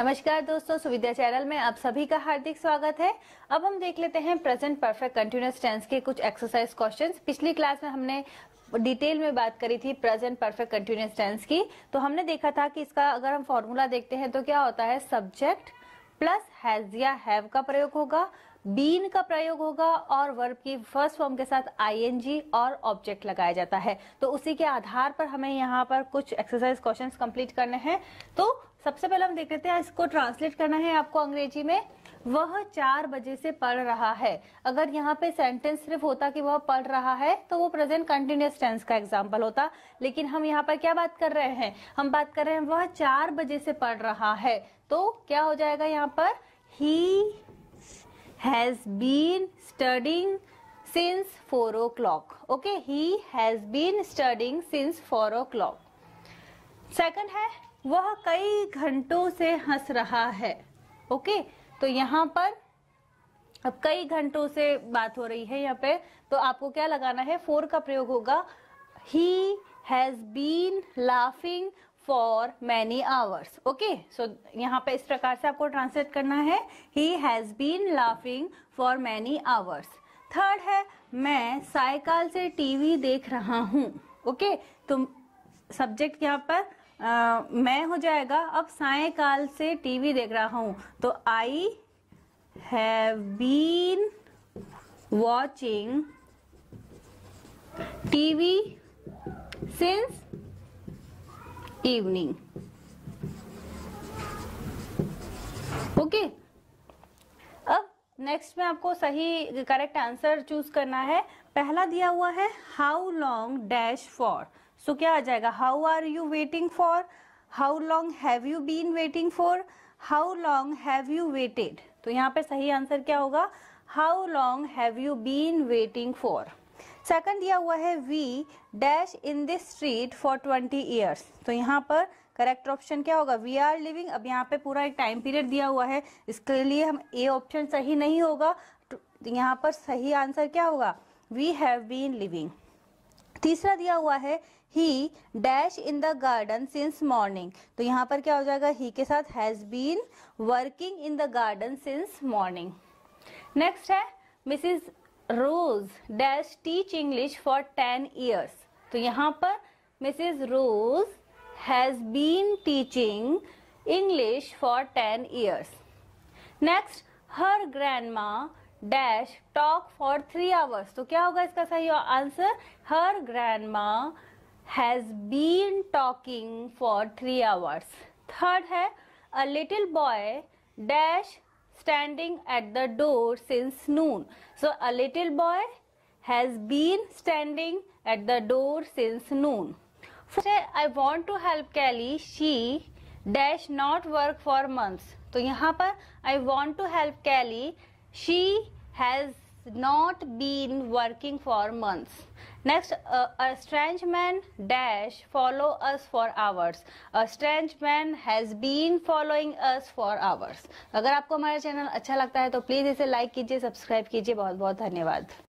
नमस्कार दोस्तों, सुविद्या चैनल में आप सभी का हार्दिक स्वागत है। अब हम देख लेते हैं प्रेजेंट परफेक्ट कंटिन्यूअस टेंस के कुछ एक्सरसाइज क्वेश्चंस। पिछली क्लास में हमने डिटेल में बात करी थी प्रेजेंट परफेक्ट कंटिन्यूअस टेंस की। तो हमने देखा था कि इसका अगर हम फॉर्मूला देखते हैं तो क्या होता है, सब्जेक्ट प्लस हैज या हैव का प्रयोग होगा, बीन का प्रयोग होगा और वर्ब की फर्स्ट फॉर्म के साथ आईएनजी और ऑब्जेक्ट लगाया जाता है। तो उसी के आधार पर हमें यहाँ पर कुछ एक्सरसाइज क्वेश्चंस कंप्लीट करने हैं। तो सबसे पहले हम देख लेते हैं, इसको ट्रांसलेट करना है आपको अंग्रेजी में। वह 4 बजे से पढ़ रहा है। अगर यहाँ पे सेंटेंस सिर्फ होता कि वह पढ़ रहा है तो वो प्रेजेंट कंटिन्यूअस टेंस का एग्जांपल होता, लेकिन हम यहाँ पर क्या बात कर रहे हैं, हम बात कर रहे हैं वह 4 बजे से पढ़ रहा है। तो क्या हो जाएगा यहाँ पर, he has been studying since 4 o'clock। Okay, he has been studying since 4 o'clock। Second है, वह कई घंटों से हंस रहा है। ओके, तो यहाँ पर अब कई घंटों से बात हो रही है यहाँ पे, तो आपको क्या लगाना है, 4 का प्रयोग होगा। He has been laughing for many hours. Okay, so यहाँ पे इस प्रकार से आपको ट्रांसलेट करना है, he has been laughing for many hours. Third है, मैं सायकाल से टीवी देख रहा हूँ। ओके, तो सब्जेक्ट यहाँ पर मैं हो जाएगा। अब सायकाल से टीवी देख रहा हूं तो I have been watching TV since evening. Okay, अब नेक्स्ट में आपको सही करेक्ट आंसर चूज करना है। पहला दिया हुआ है how long dash for, so क्या आ जाएगा, how are you waiting for, how long have you been waiting for, how long have you waited. तो यहाँ पे सही आंसर क्या होगा, how long have you been waiting for. Second दिया हुआ है we dash in this street for 20 years। तो यहाँ पर करेक्ट ऑप्शन क्या होगा, वी आर लिविंग। अब यहाँ पे पूरा एक टाइम पीरियड दिया हुआ है, इसके लिए हम ए ऑप्शन सही नहीं होगा। तो यहाँ पर सही आंसर क्या होगा, वी हैव बीन लिविंग। तीसरा दिया हुआ है he dash in the garden since morning. तो यहाँ पर क्या हो जाएगा, ही के साथ has been working in the garden since morning. Next है Mrs Rose dash teach English for 10 years। तो यहाँ पर Mrs Rose has been teaching English for 10 years। Next, her grandma dash talk for 3 hours। तो क्या होगा इसका सही answer, her grandma has been talking for 3 hours। Third है, a little boy dash standing at the door since noon. So a little boy has been standing at the door since noon. First है, I want to help Kelly, she dash not work for months. तो यहाँ पर I want to help Kelly, she has not been working for months. Next, a strange man dash follow us for hours. A strange man has been following us for hours. अगर आपको हमारा channel अच्छा लगता है तो please इसे like कीजिए, subscribe कीजिए। बहुत बहुत धन्यवाद।